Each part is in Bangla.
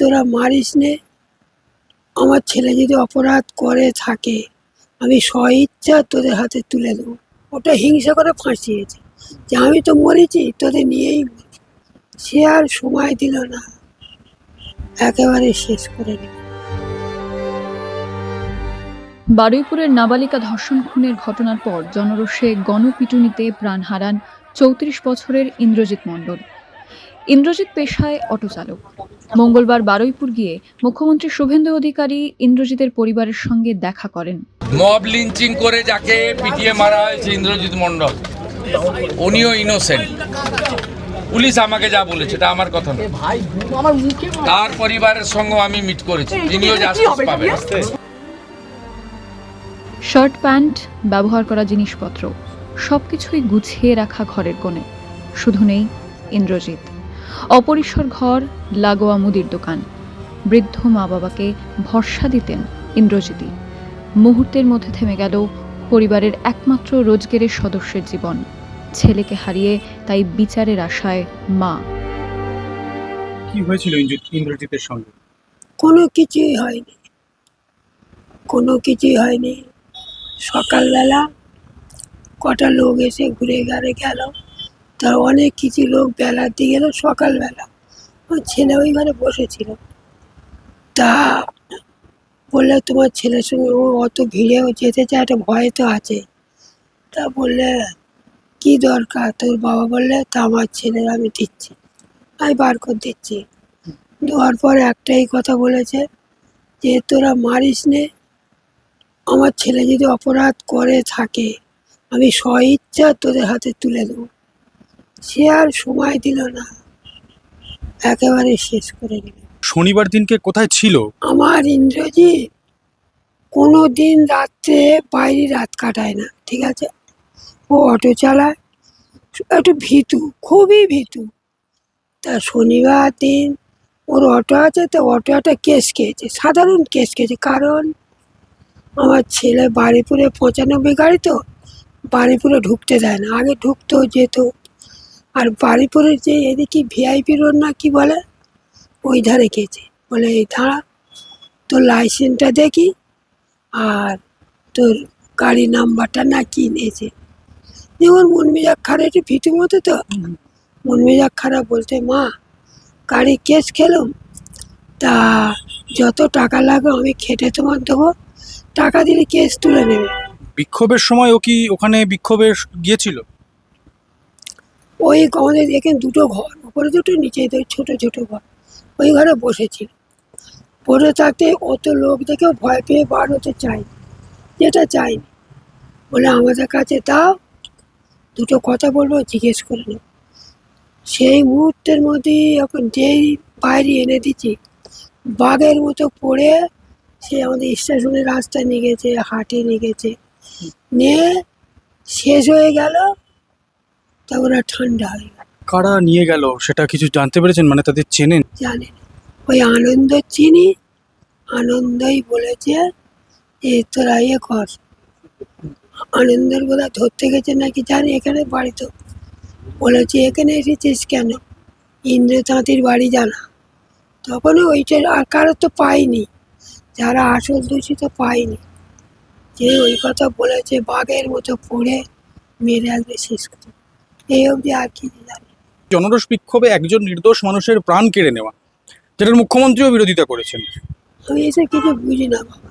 তোরা মারিস নে, আমার ছেলে যদি অপরাধ করে থাকে আমি স্বইচ্ছা তোদের হাতে তুলে দেবো। ওটা হিংসা করে ফাঁসিয়েছে যে আমি তো মরেছি, তোদের নিয়েই মরবো। সে আর সময় দিল না, একেবারে শেষ করে দিল। বারুইপুরের নাবালিকা ধর্ষণ খুনের ঘটনার পর জনরোষে গণপিটুনিতে প্রাণ হারান ৩৪ বছরের ইন্দ্রজিৎ মণ্ডল। ইন্দ্রজিৎ পেশায় অটোচালক। মঙ্গলবার বারুইপুর গিয়ে মুখ্যমন্ত্রী শুভেন্দু অধিকারী ইন্দ্রজিতের পরিবারের সঙ্গে দেখা করেন। মব লিঞ্চিং করে যাকে পিটিয়ে মারা হয়েছে ইন্দ্রজিৎ মণ্ডল, উনিও ইনোসেন্ট। পুলিশ আমাকে যা বলেছে এটা আমার কথা না, তার পরিবারের সঙ্গে আমি মিট করেছি, তিনিও জাস্টিস পাবেন। শার্ট, প্যান্ট, ব্যবহার করা জিনিসপত্র সবকিছুই গুছিয়ে রাখা ঘরের কোণে, শুধু নেই ইন্দ্রজিৎ। অপরিসর ঘর, লাগোয়া মুদির দোকান। বৃদ্ধ মা বাবাকে ভরসা দিতেন ইন্দ্রজিৎই। মুহূর্তের মধ্যে থেমে গেল পরিবারের একমাত্র রোজগারের সদস্যের জীবন। ছেলেকে হারিয়ে তাই বিচারের আশায় মা। কি হয়েছিল ইন্দ্রজিতের সঙ্গে? কোনো কিছুই হয়নি, কোনো কিছুই হয়নি। সকালবেলা কটা লোক এসে ঘুরে ঘাড়ে গেল, তার অনেক কিছু লোক বেলার দিকে গেল। সকালবেলা ওই ছেলে ওই ঘরে বসেছিল, তা বললে তোমার ছেলের সঙ্গে ও অত ভিড়েও যেতে চায়, একটা ভয় তো আছে। তা বললে কি দরকার, তোর বাবা বললে তা আমার ছেলের আমি দিচ্ছি, আমি বার করে দিচ্ছি। দেওয়ার পর একটাই কথা বলেছে যে তোরা মারিস নে, আমার ছেলে যদি অপরাধ করে থাকে আমি স্বইচ্ছা তোদের হাতে তুলে দেবো। সে আর সময় দিল না, একেবারে শেষ করে দিল। শনিবার দিনকে কোথায় ছিল? আমার ইন্দ্রজিৎ কোনো দিন রাত্রে বাইরে রাত কাটায় না, ঠিক আছে। ও অটো চালায়, একটু ভীতু, খুবই ভীতু। তা শনিবার দিন ওর অটো আছে, তো অটো একটা কেস খেয়েছে, সাধারণ কেস খেয়েছে। কারণ আমার ছেলে বারুইপুরে 95 গাড়ি, তো বারুইপুরে ঢুকতে দেয় না, আগে ঢুকতো যেত। আর বারুইপুরের যে এদিকে ভিআইপি রোড না কি বলে, ওই ধারে গেছে। বলে এই দাঁড়া, তোর লাইসেন্সটা দেখি আর তোর গাড়ি নাম্বারটা না কি নিয়েছে। যেমন মন মেজাজ খারাপ, একটু ভীতু মতো তো, মন মেজাজ খারাপ বলতে মা গাড়ি কেস খেলাম, তা যত টাকা লাগবে আমি খেটে তোমার দেবো, টাকা দিলে কেস তুলে নেবে। বিক্ষোভের সময় ও কি ওখানে বিক্ষোভে গিয়েছিল? ওই আমাদের এখানে দুটো ঘর, উপরে দুটো নিচে দুটো ছোট ছোট ঘর, ওই ঘরে বসেছিল। বসে থাকতে অত লোক দেখেও ভয় পেয়ে বার হতে চাই, যেটা চাইনি। বলে আমাদের কাছে দাও, দুটো কথা বলবো, জিজ্ঞেস করে নেব। সেই মুহূর্তের মধ্যেই এখন যেই বাইরে এনে দিচ্ছি, বাঘের মতো পড়ে সে আমাদের স্টেশনের রাস্তায় নিয়ে গেছে, হাটে নিয়ে গেছে, নিয়ে শেষ হয়ে গেল। তা ওরা ঠান্ডা হয়ে গেল। কারা নিয়ে গেল সেটা কিছু জানতে পেরেছেন? মানে তাদের চেনেন? জানি না, ওই আনন্দ চিনি, আনন্দই বলেছে যে তোরা ইয়ে কর। আনন্দের বোধহয় ধরতে গেছে নাকি জানি, এখানে বাড়ি তো বলেছে এখানে এসেছিস কেন, ইন্দ্র তাঁতির বাড়ি জানা। তখন ওইটা আর কারো তো পাইনি, যারা আসল দোষী তো পাইনি, যে ওই কথা বলেছে বাঘের মতো পড়ে মেরে আসবে শেষ করে, এই অবধি আর কি জানি। জনরোষ বিক্ষোভে একজন নির্দোষ মানুষের প্রাণ কেড়ে নেওয়া, যেটার মুখ্যমন্ত্রীও বিরোধিতা করেছেন। আমি এসে কিছু বুঝি না বাবা,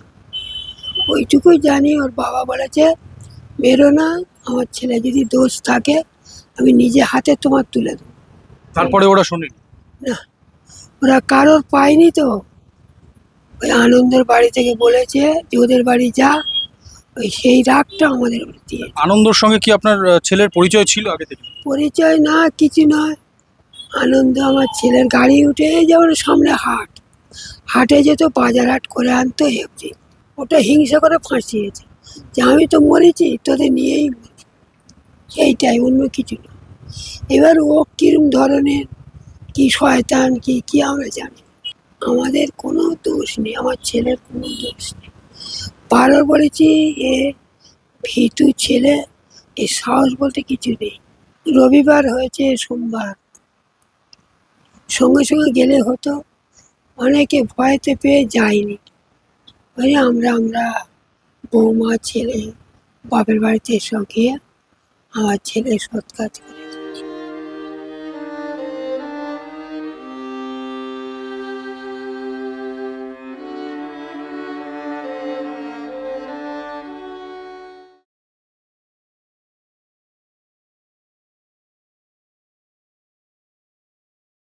ওইটুকুই জানি ওর বাবা বলেছে বেরো না, আমার ছেলে যদি দোষ থাকে আমি নিজে হাতে তোমার তুলে দেবো। তারপরে ওরা শোনেন না, ওরা কারোর পায়নি তো। ওই আনন্দের বাড়ি থেকে বলেছে যে ওদের বাড়ি যা, ওই সেই রাগটা আমাদের উপর দিয়ে। আনন্দর সঙ্গে কি আপনার ছেলের পরিচয় ছিল আগে থেকে? পরিচয় না, কিছু নয়। আনন্দ আমার ছেলের গাড়ি উঠে, যেমন সামনে হাট, হাটে যেত, বাজার হাট করে আনতো, এমনি। ওটা হিংসা করে ফাঁসিয়েছে যে আমি তো মরেছি, তোদের নিয়েই মরবো, এইটাই, অন্য কিছু না। এবার ও কিরম ধরনের, কি শয়তান কি কি আমরা জানি না। আমাদের কোনো দোষ নেই, আমার ছেলের কোনো দোষ নেই। বারবার বলেছি এ ভীতু ছেলে, এ সাহস বলতে কিছু নেই। রবিবার হয়েছে, সোমবার সঙ্গে সঙ্গে গেলে হতো, অনেকে ভয়তে পেয়ে যায়নি। ওই আমরা বৌমা ছেলে বাপের বাড়িতে এসব গিয়ে আমার ছেলে সৎ কাজ করে